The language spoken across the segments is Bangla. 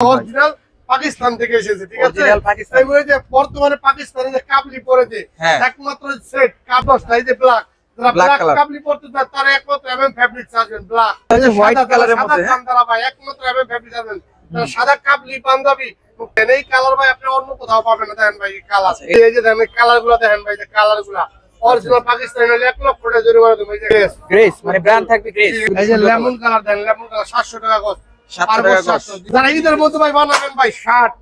অরিজিনাল পাকিস্তান থেকে এসেছে, ঠিক আছে? এই যে বর্তমানে পাকিস্তানে যে কাবলি পরেছে একমাত্র সেট কাবলটা, এই যে ব্ল্যাক, যারা ব্ল্যাক কাবলি পরতে চায় তারা একমাত্র এমএম ফেব্রিক্স আসবেন। ব্ল্যাক হোয়াইট কালারের মধ্যে সাদা ভাই একমাত্র এমএম ফেব্রিক্স আসবেন। সাদা কাবলি পাঞ্জাবি এই কালার ভাই আপনি অন্য কোথাও পাবেন না। দেখেন ভাই কালার, এই যে দেখেন কালার গুলো, দেখেন ভাই যে কালার গুলা অরিজিনাল পাকিস্তানি হলে 1 লক্ষ টাকা জরিমানা দেব। এই যে গ্রেস মানে ব্র্যান্ড থাকবে গ্রেস। এই যে লেমন কালার, দেন লেমন কালার 700 টাকা গজ, 700 টাকা গজ। যারা ঈদের মধ্যে ভাই বানাবেন ভাই শার্ট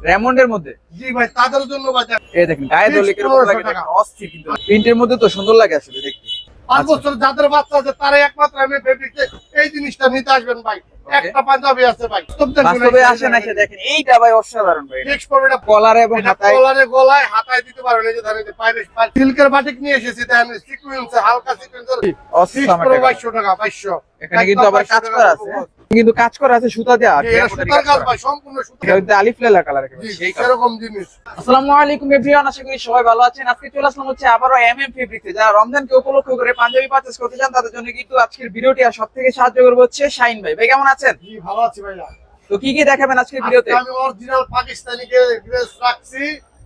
রেমন্ডের মধ্যে, জি ভাই তাদের জন্য বাজার। এই দেখেন গায়ে দলিকের মতো লাগে, অস্থির কিন্তু প্রিন্টের মধ্যে তো সুন্দর লাগে আসলে দেখতে। 5 বছর যাদের বাচ্চা আছে তারা একমাত্র এমএম ফেব্রিক্সে এই জিনিসটা নিতে আসবেন ভাই। একটা পাঞ্জাবি আছে ভাই, বাস্তবে আসেন এসে দেখেন এইটা ভাই অসাধারণ ভাই। ফিক্স করবে এটা কলারে এবং হাতায়, কলারে গলায় হাতায় দিতে পারবেন। এই যে ধরেন পাইরে সিল্কের বাটিক নিয়ে এসেছি, দেখেন সিকোয়েন্সে হালকা সিকোয়েন্সের 2200 টাকা 2200। এখানে কিন্তু আবার কাজ করা আছে, কিন্তু কাজ করা আছে সুতা দেয়া, সুতার কাজ ভাই সম্পূর্ণ সুতা, এটা আলিফ লালা কালার সেই এরকম জিনিস। আসসালামু আলাইকুম এভরিওয়ান, আশা করি সবাই ভালো আছেন। আজকে চলে আসলাম হচ্ছে আবারো এমএম ফেব্রিক্সে। যারা রমজানকে উপলক্ষ করে পাঞ্জাবি পারচেজ করতে চান তাদের জন্য কিন্তু আজকের ভিডিওটি আর সবথেকে সাহায্য করবে হচ্ছে শাইন ভাই। ভাই কেমন আছেন? জি ভালো আছি ভাইয়া। তো কি কি দেখাবেন আজকের ভিডিওতে? আমি অরিজিনাল পাকিস্তানি ড্রেস রাখছি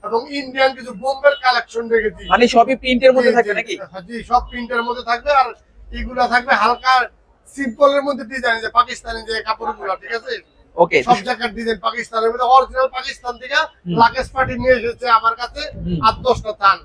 এবং ইন্ডিয়ান কিছু বোম্বের কালেকশন রেখেছি। মানে সবই প্রিন্টের মধ্যে থাকবে নাকি? জি সব প্রিন্টের মধ্যে থাকবে, আর এগুলা থাকবে হালকা সিম্পলের মধ্যে ডিজাইন, যে পাকিস্তানি যে কাপড়গুলো, ঠিক আছে? ওকে, সব জায়গার ডিজাইন পাকিস্তানের মধ্যে, অরিজিনাল পাকিস্তান থেকে লাকেশ পার্টি নিয়ে এসেছে আমার কাছে 8-10টা থান।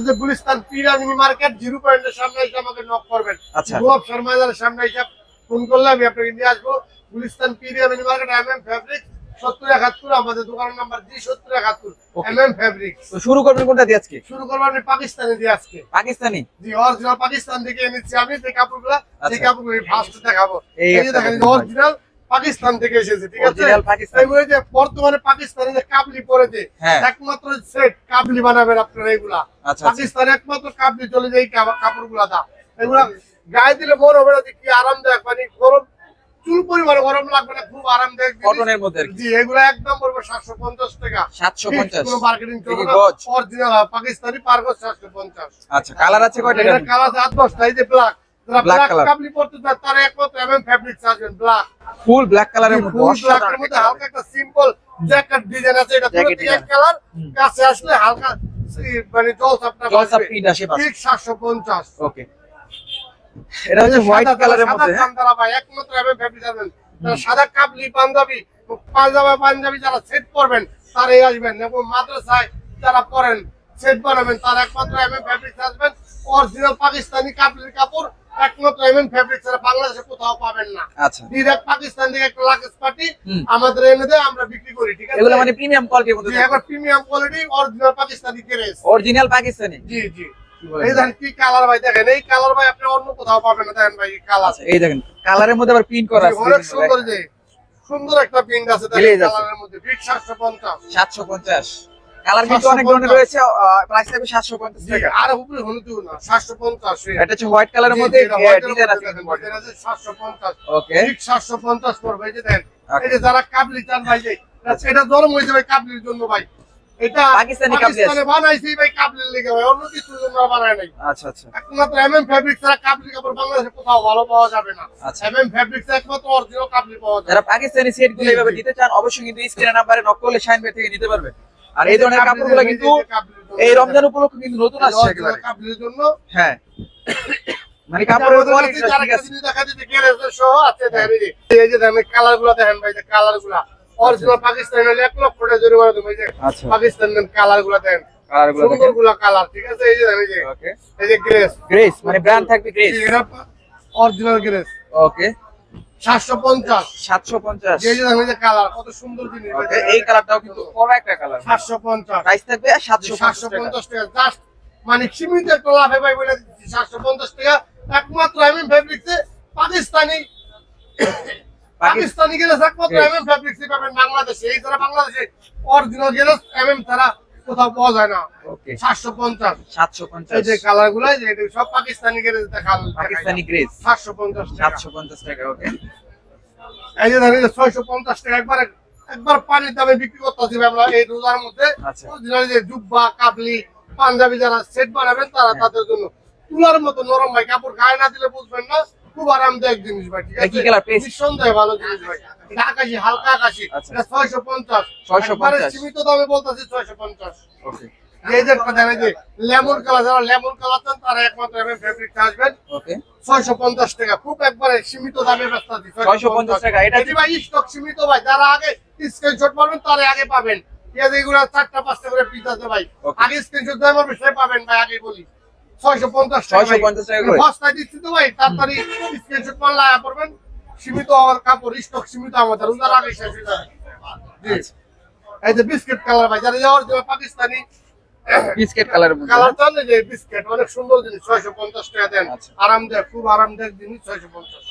যে গুলিস্তান পিরা মিনি মার্কেট 0 পয়েন্টের সামনে এসে আমাকে নক করবেন। আচ্ছা, গোলাপ শর্মাজারের সামনে এসে ফোন করলে আমি আপনাকে নিয়ে আসবো। গুলিস্তান পিরা মিনি মার্কেট এমএম ফেব্রিক্স 7071, আমাদের দোকানের নাম্বার জি 7071 এমএম ফেব্রিক্স। তো শুরু করবেন কোনটা দিয়ে আজকে? শুরু করব আমি পাকিস্তানি দিয়ে আজকে। পাকিস্তানি? জি অরিজিনাল পাকিস্তান থেকে এনেছি আমি যে কাপড়গুলো, সেই কাপড়গুলো ফার্স্ট দেখাবো। এই যে দেখেন অরিজিনাল পাকিস্তান থেকে এসেছে, ঠিক আছে? অরিজিনাল পাকিস্তান। এই যে বর্তমানে পাকিস্তানে যে কাবলি পরেছে একমাত্র সেট কাবলি বানাবেন আপনারা এগুলা। পাকিস্তানে একমাত্র কাবলি চলে যায় এই কাপড়গুলা দা। এগুলা গায়ে দিলে মনে হবে না যে কি আরামদায়ক, মানে গরম চুল পরিমাণে গরম লাগবে না, খুব আরামদায়ক কটনের মধ্যে। জি এগুলা একদম পড়বে 750 টাকা। 750 কোনো মার্কেটিং চলবে না, অরিজিনাল পাকিস্তানি পারগজ 750। আচ্ছা, কালার আছে কয়টা? এটা কালার আছে 8-10টা। এই যে ব্ল্যাক, যারা ব্ল্যাক ব্ল্যাক কাবলি পরতে চায় তারা একমাত্র এমএম ফেব্রিক্স আসবেন। ব্ল্যাক ফুল ব্ল্যাক কালারের মধ্যে, ফুল ব্ল্যাকের মধ্যে হালকা একটা সিম্পল জ্যাকেট ডিজাইন আছে। এটা পুরো এক কালার, কাছে আসলে হালকা মানে জলসাপটা প্রিন্ট আসে পাশে। ঠিক 750। ওকে, এটা হচ্ছে হোয়াইট কালারের মধ্যে। সাদা কান্দারা ভাই একমাত্র এমএম ফেব্রিক্স আসবেন। সাদা কাবলি পাঞ্জাবি পাঞ্জাবি যারা সেট করবেন তারাই আসবেন, এবং মাদ্রাসায় যারা পড়েন সেট বানাবেন তারা একমাত্র এমএম ফেব্রিক্স আসবেন। অরিজিনাল পাকিস্তানি কাবলির কাপড় একমাত্র এমএম ফেব্রিক্স ছাড়া বাংলাদেশে কোথাও পাবেন না। আচ্ছা, ডিরেক্ট পাকিস্তান থেকে একটা লাকেজ পার্টি আমাদের এনে দেয়, আমরা বিক্রি করি, ঠিক আছে? এগুলো মানে প্রিমিয়াম কোয়ালিটির মধ্যে। জি একবার premium quality original Pakistani dress, original Pakistani. জি জি। এই দেখেন কি কালার ভাই, দেখেন এই কালার ভাই আপনি অন্য কোথাও পাবেন না। দেখেন ভাই কালার, এই দেখেন কালারের মধ্যে আবার প্রিন্ট করা আছে, অনেক সুন্দর, যে সুন্দর একটা প্রিন্ট আছে কালারের মধ্যে। ঠিক 750। 750 কালার কিন্তু অনেক ধরনের রয়েছে, প্রাইস থাকবে 750 টাকা। আর উপরে হলুদ না 750। এটা হচ্ছে হোয়াইট কালারের মধ্যে ডিজাইন আছে, 750। ওকে, ঠিক 750 পড়বে। এই যে দেখেন, এই যে যারা কাবলি চান ভাই, যে এটা গরম হয়ে যাবে কাবলির জন্য ভাই। এটা পাকিস্তানি কাবলি পাকিস্তানে বানাইছি ভাই কাবলির লেগে ভাই, অন্য কিছুর জন্য বানায় নাই। আচ্ছা আচ্ছা, একমাত্র এমএম ফেব্রিক্স ছাড়া কাবলি কাপড় বাংলাদেশে কোথাও ভালো পাওয়া যাবে না। আচ্ছা, এমএম ফেব্রিক্স একমাত্র অরিজিনাল কাবলি পাওয়া যায়। যারা পাকিস্তানি সেট গুলো এইভাবে নিতে চান অবশ্যই কিন্তু স্ক্রিনের নাম্বারে নক করলে শাইন ভাই থেকে নিতে পারবেন। আর এই ধরনের কাপড়গুলো কিন্তু এই রমজান উপলক্ষে কিন্তু নতুন আসছে একেবারে কাবলির জন্য। হ্যাঁ, মানে কাপড়ের কোয়ালিটি ঠিক আছে। দেখা দিতে গ্যারেজ সহ আছে। দেখেন এই যে দেখেন কালারগুলো, দেখেন ভাই যে কালারগুলো অরিজিনাল পাকিস্তানি হলে 1 লক্ষ টাকা জরিমানা দেব। এই যে পাকিস্তানের কালারগুলো দেখেন, সুন্দরগুলো কালার, ঠিক আছে? এই যে দেখেন, এই যে ওকে, এই যে গ্রেস, গ্রেস মানে ব্র্যান্ড থাকবে গ্রেস। এটা অরিজিনাল গ্রেস। ওকে, 750। 750। এই যে দেখেন এই যে কালার, কত সুন্দর জিনিস। এই কালারটাও কিন্তু বড় একটা কালার। 750 প্রাইস থাকবে 750 টাকা। জাস্ট মানে সীমিত একটা লাভে ভাই বলে দিচ্ছি। 750 টাকা একমাত্র এমএম ফেব্রিক্সে পাকিস্তানি গ্যারেজ, একমাত্র এমএম ফেব্রিক্সে পাবেন বাংলাদেশে। এই ছাড়া বাংলাদেশে অরিজিনাল গ্যারেজ এমএম ছাড়া কোথাও পাওয়া যায় না। ওকে, 750। 750। এই যে কালারগুলো, যে সব পাকিস্তানি গ্যারেজ দেখাল, পাকিস্তানি গ্রেস 750 টাকা। 750 টাকা। ওকে, এই যে দেখেন 650 টাকা একবার পানির দামে বিক্রি করতেছি আমরা এই রোজার মধ্যে। অরিজিনাল যে জুব্বা কাবলি পাঞ্জাবি যারা সেট বানাবেন তারা তাদের জন্য তুলার মতো নরম ভাই, কাপড় গায়ে না দিলে বুঝবেন না, খুব আরামদায়ক জিনিস ভাই, ঠিক এটা আছে? কি কালার পেস্ট? নিঃসন্দেহে ভালো জিনিস ভাই। এটা আকাশি, হালকা আকাশি। আচ্ছা। এটা 650। 650 একবারে সীমিত দামে বলতেছি 650। ওকে এই যে একটা জানেন যে লেমন কালার, যারা লেমন কালার চান তারা একমাত্র এমএম ফেব্রিক আসবেন। ওকে 650 টাকা, খুব একবারে সীমিত দামে ব্যস্ত আছি। 650 টাকা। এটা এটি ভাই স্টক সীমিত ভাই, যারা আগে স্ক্রিনশট মারবেন তারা আগে পাবেন। ঠিক আছে, এগুলো 4টা 5টা করে পিস আছে ভাই। Okay. আগে স্ক্রিনশট দেওয়া মারবে সে পাবেন ভাই, আগে বলি 650 টাকা। 650 টাকা করে। বস্তায় দিচ্ছি তো ভাই, তাড়াতাড়ি স্ক্রিনশট মারলে আয়া পড়বেন। সীমিত আমার কাপড় স্টক সীমিত, আমাদের উনার আগে শেষ হয়ে যাবে। জি, আচ্ছা। এই যে বিস্কিট কালার ভাই, যারা যাওয়ার জন্য পাকিস্তানি বিস্কিট কালারের মধ্যে কালার চান, এই যে বিস্কিট অনেক সুন্দর জিনিস, 650 টাকা দেন। আচ্ছা। আরামদায়ক, খুব আরামদায়ক জিনিস, 650।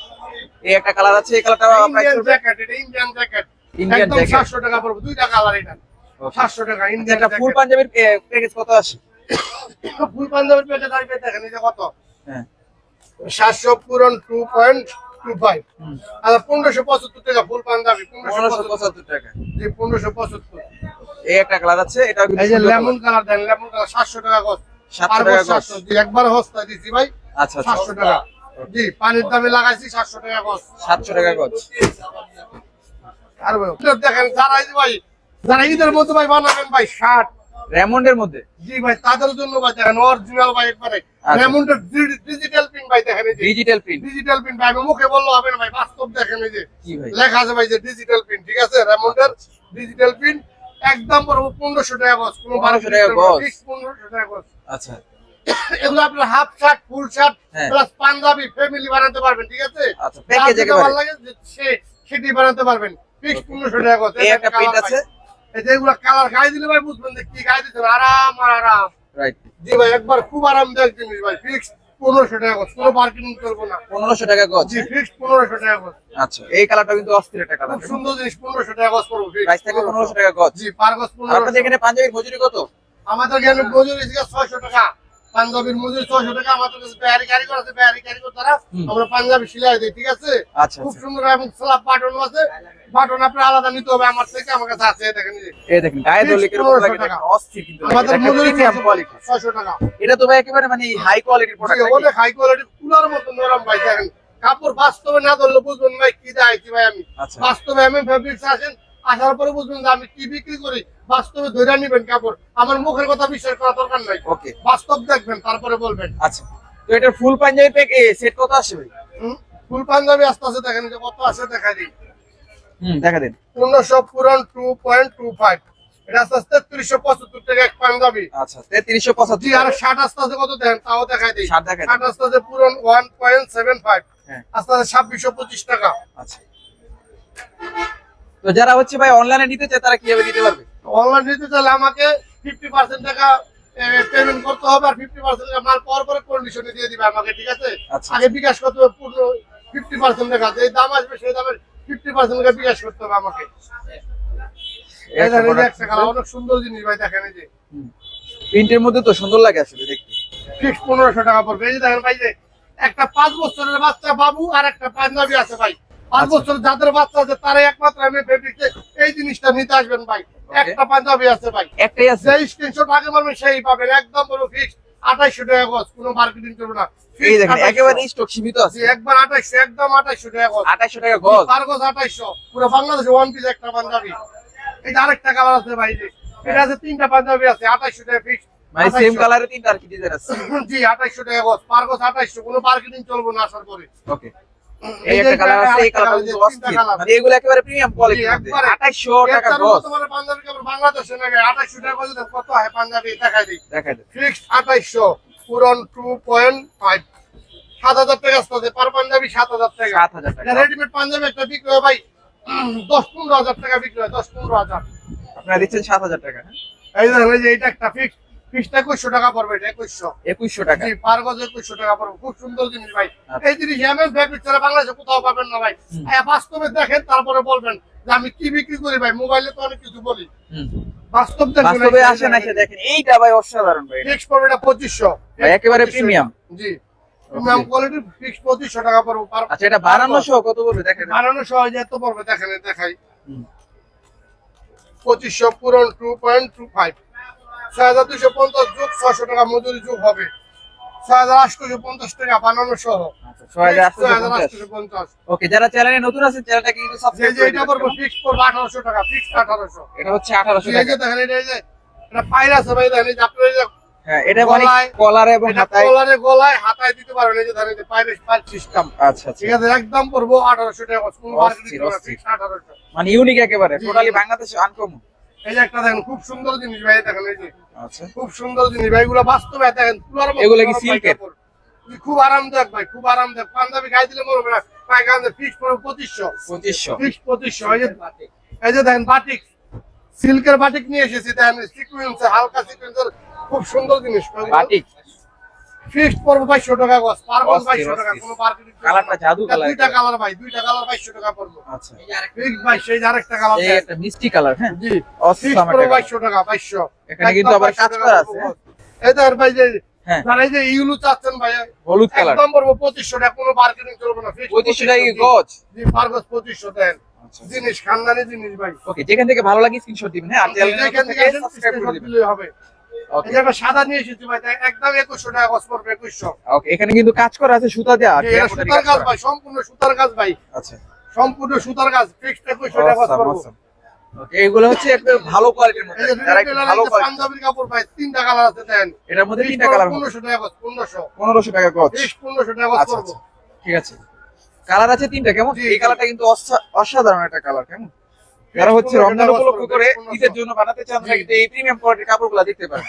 এই একটা কালার আছে, এই কালারটা প্রাইস ইন্ডিয়ান করবে জ্যাকেট, এটা ইন্ডিয়ান জ্যাকেট, ইন্ডিয়ান একদম জ্যাকেট। 700 টাকা পড়বে, দুইটা কালার এটা। 700 টাকা ইন্ডিয়ান একটা ফুল জ্যাকেট। পাঞ্জাবির প্যাকেজ কত আসে? ফুল পাঞ্জাবির প্যাকেজ আসবে, দেখেন এই যে কত, হ্যাঁ 700 পূরণ 2.25, আর 1575 টাকা ফুল পাঞ্জাবি, 1575। 1575 টাকা। জি, 1575। এই একটা কালার আছে, এটা এই যে লেমন কালার দেন, লেমন কালার 700 টাকা গজ। 700 টাকা গজ। 700, জি, একবার হস্তা দিছি ভাই, আচ্ছা 700 টাকা। জি, পানির দামে লাগাইছি 700 টাকা গজ। 700 টাকা গজ। আর ভাই দেখেন, যারা এই যে ভাই, যারা ঈদের মধ্যে ভাই বানাবেন ভাই শার্ট, রেমন্ডের মধ্যে জি ভাই, তাদের জন্য ভাই দেখেন অরিজিনাল ভাই, একবারে আচ্ছা। রেমন্ডের ডিজিটাল প্রিন্ট ভাই, দেখেন এই যে ডিজিটাল প্রিন্ট। ডিজিটাল প্রিন্ট ভাই, আমি মুখে বললে হবে না ভাই, বাস্তব দেখেন এই যে কি ভাই? লেখা আছে ভাই যে ডিজিটাল প্রিন্ট, ঠিক আছে? রেমন্ডের ডিজিটাল প্রিন্ট একদম পড়বে 1500 টাকা গজ, কোনো 1500 টাকা গজ। 1500 টাকা গজ। আচ্ছা এগুলো আপনার হাফ শার্ট, ফুল শার্ট হ্যাঁ। প্লাস পাঞ্জাবি ফ্যামিলি বানাতে পারবেন, ঠিক আছে? আচ্ছা, প্যাকেজ যার যেটা একেবারে। ভালো লাগে সেটি বানাতে পারবেন, ফিক্স 1500 টাকা গজ। এই একটা প্রিন্ট আছে, এই যে এগুলো কালার গায়ে দিলে ভাই বুঝবেন যে কি গায়ে দিতে হবে, আরাম আর আরাম। রাইট। জি ভাই, একবার খুব আরামদায়ক জিনিস ভাই, ফিক্স 1500 টাকা গজ, কোনো মার্কেটিং করবো না। 1500 টাকা গজ। জি, ফিক্স 1500 টাকা গজ। আচ্ছা, এই কালারটা কিন্তু অস্থির একটা কালার। খুব সুন্দর জিনিস, 1500 টাকা গজ পড়বো, ফিক্স প্রাইস থাকে 1500 টাকা গজ। জি, পার গজ আর আপনাদের 1500। এখানে পাঞ্জাবির মজুরি কত? আমাদের এখানে মজুরি ছিল 600 টাকা, পাঞ্জাবির মজুরি 600 টাকা। আমাদের কাছে বেহারি কারিগর আছে, বেহারি কারিগর দ্বারা আমরা পাঞ্জাবি সেলাই দিই, ঠিক আছে? আচ্ছা খুব আচ্ছা। সুন্দর, এবং স্ল্যাব বাটন আছে, বাটন আপনি আলাদা নিতে হবে আমার থেকে, আমার কাছে আছে, দেখেন এই যে। এই দেখেন গায়ে Fixed দলে কিরকম 1500 লাগে, টাকা। দেখেন অস্থির কিন্তু লাগে। আমাদের এটা একটা মজুরি প্রিমিয়াম কোয়ালিটি। 600 টাকা। এটা তো ভাই একেবারে মানে হাই কোয়ালিটির জি, প্রোডাক্ট। অনেক হাই কোয়ালিটি, কুলার মতো নরম ভাই, দেখেন কাপড় বাস্তবে না ধরলে বুঝবেন ভাই কি দেখাইছি ভাই আমি। আচ্ছা। বাস্তবে এমএম ফেব্রিক্স আসেন, আসার পরে বুঝবেন যে আমি কি বিক্রি করি, বাস্তবে ধরে নিবেন কাপড়, আমার মুখের কথা বিশ্বাস করা দরকার নাই, ওকে বাস্তব দেখবেন তারপরে বলবেন। আচ্ছা, তো এটার ফুল পাঞ্জাবি প্যাক সেট কত আসে ভাই? ফুল পাঞ্জাবি আস্তে আস্তে দেখেন যে কত আছে, দেখা দিই। দেখা দিন। 1500 পূরণ 2.25, এটা আস্তে আস্তে 375 টাকা এক পাঞ্জাবি। আচ্ছা 3375। জি, আর 60 আস্তে আস্তে কত দেন তাও দেখাই দিই। 60 দেখাই দিন। 60 আস্তে আস্তে পূরণ 1.75, হ্যাঁ আস্তে আস্তে 2625 টাকা। আচ্ছা, তো যারা হচ্ছে ভাই অনলাইনে নিতে চায় তারা কিভাবে নিতে পারবে? অনলাইন নিতে চাইলে আমাকে 50% টাকা পেমেন্ট করতে হবে, আর 50% টাকা মাল পাওয়ার পরে কন্ডিশনে দিয়ে দিবে আমাকে, ঠিক আছে? আচ্ছা। আগে বিকাশ করতে হবে পুরো 50% টাকা, যে দাম আসবে সেই দামের 50% টাকা বিকাশ করতে হবে আমাকে। এই এই দেখেন, এই যে product একটা কালার, অনেক সুন্দর জিনিস ভাই, দেখেন এই যে প্রিন্টের মধ্যে তো সুন্দর লাগে আসলে দেখতে। ফিক্স 1500 টাকা পড়বে। এই যে দেখেন ভাই, যে একটা 5 বছরের বাচ্চা বাবু আর একটা পাঞ্জাবি আছে ভাই, 5 আচ্ছা। বছর যাদের বাচ্চা আছে তারাই একমাত্র আমি ফেব্রিক্সে এই জিনিসটা নিতে আসবেন ভাই। একটা পাঞ্জাবি আছে ভাই, একটাই আছে। যে স্ক্রিনশট আগে মারবেন সেই পাবেন, একদম বড় ফিক্স 2800 টাকা গজ, কোনো মার্কেটিং করবো না। এই দেখেন একেবারে স্টক সীমিত আছে। জি, একবার 2800, একদম 2800 টাকা গজ, 2800 টাকা গজ। পার গজ 2800, পুরো বাংলাদেশে ওয়ান পিস একটা পাঞ্জাবি। এটা আরেকটা কালার আছে ভাই, যে এটা আছে, তিনটা পাঞ্জাবি আছে, 2800 টাকা ফিক্স। মানে সেম কালারে তিনটা আর কি ডিজাইন আছে। জি, 2800 টাকা গজ, পার গজ 2800, কোনো মার্কেটিং চলবো না আসার পরে। ওকে, এই একটা কালার আছে, এই কালারটা কিন্তু অস্থির, মানে এগুলো একেবারে প্রিমিয়াম কোয়ালিটি। 2800 টাকা গজ। তোমার পাঞ্জাবি কাপড় বাংলাদেশে নেবে 2800 টাকা গজ, কত হয় পাঞ্জাবি দেখাই দিই। দেখাই দেন। ফিক্সড 2800 পূরণ 2.5, 7000 টাকা আসতে পার পাঞ্জাবি, 7000 টাকা। 7000 টাকা। রেডিমেড পাঞ্জাবি একটা বিক্রি হয় ভাই 10-15 হাজার টাকা বিক্রি হয়, 10-15 হাজার। আপনারা দিচ্ছেন 7000 টাকা। এই দেখেন, এই যে এটা একটা ফিক্সড 2100 টাকা পড়বে, এটা 2100। 2100 টাকা। জি, পার গজ 2100 টাকা পড়বে, খুব সুন্দর জিনিস ভাই। আচ্ছা। এই জিনিস এমএম ফেব্রিক ছাড়া বাংলাদেশে কোথাও পাবেন না ভাই। বাস্তবে দেখেন তারপরে বলবেন যে আমি কি বিক্রি করি ভাই, মোবাইলে তো অনেক কিছু বলি, বাস্তব দেখবেন। বাস্তবে আসেন, এসে দেখেন এইটা ভাই অসাধারণ ভাই। ফিক্স পড়বে এটা 2500, ভাই একেবারে প্রিমিয়াম। জি, প্রিমিয়াম কোয়ালিটি, ফিক্স 2500 টাকা পড়বে। আচ্ছা, এটা বানানো সহ কত পড়বে দেখেন? বানানো সহজ এত পড়বে, দেখেন দেখাই। 2500 পূরণ 2.25, 6250 যোগ 600 টাকা মজুরি যোগ হবে, 6,850 টাকা বানানো সহ। আচ্ছা 6,850। 6,850। ওকে, যারা চ্যানেলে নতুন আছেন চ্যানেলটাকে কিন্তু এই সাবস্ক্রাইব যে করে এটা দিবেন। পড়বো ফিক্সড পড়বো 1800 টাকা, ফিক্সড 1800। এটা হচ্ছে 1800 এই টাকা। যে দেখেন এটা, এই যে এটা পায়রা আছে ভাই, দেখেন এই যে আপনার এই যে হ্যাঁ, এটা মানে গলায়- কলারে এবং এটা হাতায়। কলারে গলায় হাতায় দিতে পারবেন, এই যে দেখেন এই যে পায়রা সিস্টেম। আচ্ছা আচ্ছা, ঠিক আছে, একদম পড়বো 1800 টাকা, কোনো মার্কেটিং অস্থির, করবে না, অস্থির। ফিক্সড 1800। মানে ইউনিক একেবারে, জি, টোটালি জি। বাংলাদেশে আনকমন। এই যে একটা দেখেন খুব সুন্দর জিনিস ভাই, দেখেন এই যে আচ্ছা, খুব সুন্দর জিনিস ভাই, এগুলো বাস্তবে দেখেন তুলার মতো এগুলো কি নরম ভাই সিল্কের? কাপড়। খুব আরামদায়ক ভাই, খুব আরামদায়ক। পাঞ্জাবি গায়ে দিলে মনে হবে না পায়খানা, ফিক্সড পড়বো 2500। 2500। ফিক্সড 2500। এই যে দেখেন বাটিক, সিল্কের বাটিক নিয়ে এসেছি, দেখেন সিকোয়েন্স, হালকা সিকোয়েন্সের খুব সুন্দর জিনিস। বাটিক ফিক্সড পড়বো 2200 টাকা গজ, পার গজ অস্থির, 2200 টাকা, অস্থির। কোনো মার্কেটিং কালারটা জাদু কালার। দুইটা কালার ভাই, দুইটা কালার 2200 টাকা পড়বো। আচ্ছা, ফিক্সড 2200। এই যে আরেকটা কালার এই একটা মিষ্টি কালার। হ্যাঁ, জি, অস্থির ফিক্সড পড়বো একটা 2200 টাকা, 2200। এখানে কিন্তু একদম আবার 2200 কাজ টাকা করা পড়বো আছে। গজ। এই দেখেন ভাই যে হ্যাঁ, যারা এই যে ইউলু চাচ্ছেন ভাই, হলুদ কালার। একদম পড়বো 2500 টাকা, কোনো মার্কেটিং চলবে না, ফিক্সড 2500 টাকা কি গজ? জি, পার গজ 2500 দেন। আচ্ছা, জিনিস খানদানি জিনিস ভাই, ওকে, যেখান থেকে ভালো লাগে স্ক্রিনশট দিবেন। হ্যাঁ, আর চ্যানেলে যেখান নতুন থেকে থেকে আসেন সাবস্ক্রাইব করে স্ক্রিনশট দিবেন। দিলেই হবে। এই ওকে যে একটা সাদা নিয়ে এসেছি ভাই, একদম 2100 টাকা গজ পড়বে, 2100। ওকে, এখানে কিন্তু কাজ করা আছে সুতা দেওয়া। জি, এটা সুতার কাজ ভাই, সম্পূর্ণ সুতার কাজ ভাই, আচ্ছা, সম্পূর্ণ সুতার কাজ, ফিক্সড 2100 টাকা গজ awesome, পড়বো। awesome. ওকে, এগুলো হচ্ছে একটু ভালো কোয়ালিটির মধ্যে, এই যে যারা একটু ভালো কোয়ালিটি। পাঞ্জাবির কাপড় ভাই, তিনটা কালার আছে দেন। এটার মধ্যে তিনটা কালার, 1500 টাকা গজ, 1500। 1500 টাকা গজ। ফিক্সড 1500 টাকা গজ আচ্ছা পড়বো। আচ্ছা, ঠিক আছে। কালার আছে তিনটা, কেমন? জি, এই জি। কালারটা কিন্তু অসাধারণ একটা কালার, কেমন? যারা হচ্ছে 1500 রমজান টাকা গজ উপলক্ষ পড়বো, করে 1500 ঈদের জন্য বানাতে চান, তারা জি। কিন্তু এই প্রিমিয়াম কোয়ালিটির কাপড়গুলো দেখতে পারেন।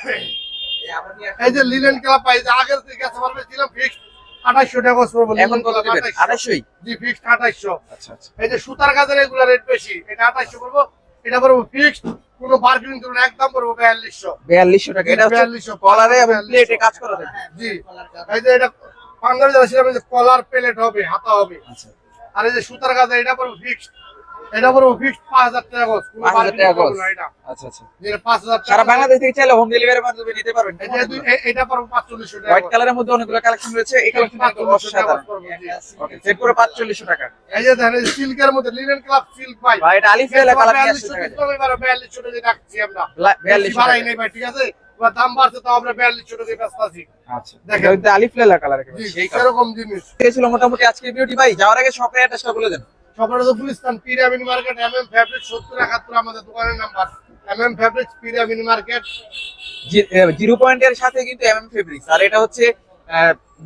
এই যে লিনেন ক্লাব পাই, যে আগের থেকে আছে পারবে ছিলাম ফিক্সড 2800 টাকা গজ পড়বো। এখন কত দিবেন? 2800। 2800। জি, ফিক্সড 2800। আচ্ছা আচ্ছা, এই যে সুতার কাজের এগুলা রেট বেশি, এটা 2800 পড়বো, এটা পড়বো ফিক্সড, কোনো বার্গেনিং চলবে না, একদম পড়বো 4200। 4200 টাকা। এটা হচ্ছে 4200 কলারে এবং 4200 প্লেটে কাজ করা থাকে। জি, এই যে এটা পাঞ্জাবি যারা ছিলাম, এই যে কলার প্লেট হবে, হাতা হবে। আচ্ছা, আর এই যে সুতার কাজ, এটা পড়বো ফিক্সড, এটা পড়বো ফিক্সড 5000 টাকা গজ, কোনো 5000 বার্গেনিং টাকা গজ। চলবে না এটা। আচ্ছা আচ্ছা। যেটা 5000 সারা টাকা। বাংলাদেশ থেকে চাইলে হোম ডেলিভারির মাধ্যমে নিতে পারবেন। এই যে এটা পড়বো 4500 টাকা হোয়াইট গজ। কালারের মধ্যে অনেকগুলো কালেকশন রয়েছে, এই কালেকশনটা কিন্তু 4500 টাকা অসাধারণ। গজ পড়বো, জি। ওকে, সেট করে 4500 টাকা। এই যে দেখেন সিল্কের মধ্যে লিনেন ক্লাব সিল্ক ভাই, ভাই এটা আলিফ লেলা কালার নিয়ে আসছে 4200 টাকা। দিতে হবে, এবারে 4200 টাকা রাখছি আমরা। 4200 বাড়াই টাকা। নাই ভাই, ঠিক আছে, এবার দাম বাড়ছে তো আমরা 4200 টাকা ব্যস্ত আছি। আচ্ছা, দেখেন। এটা কিন্তু আলিফ লেলা কালার জি, একেবারে সেই কালার। সেরকম জিনিস। এই ছিল মোটামুটি আজকের ভিডিওটি। ভাই যাওয়ার আগে শপের অ্যাড্রেসটা বলে দেন। সবার তো Gulistan pyramid market, MM fabric 7071 আমাদের দোকানের number. MM fabric pyramid market. Zero পয়েন্টের সাথে কিন্তু এমএম ফেব্রিক্স, আর এটা হচ্ছে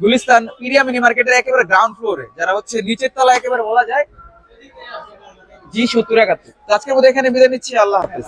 গুলিস্তান পিরিয়া মিনি মার্কেটের একেবারে গ্রাউন্ড ফ্লোরে, যারা হচ্ছে নিচের তলা একেবারে বলা যায় জি 7071। তো আজকের মধ্যে এখানে বিদায় নিচ্ছি, আল্লাহ হাফেজ।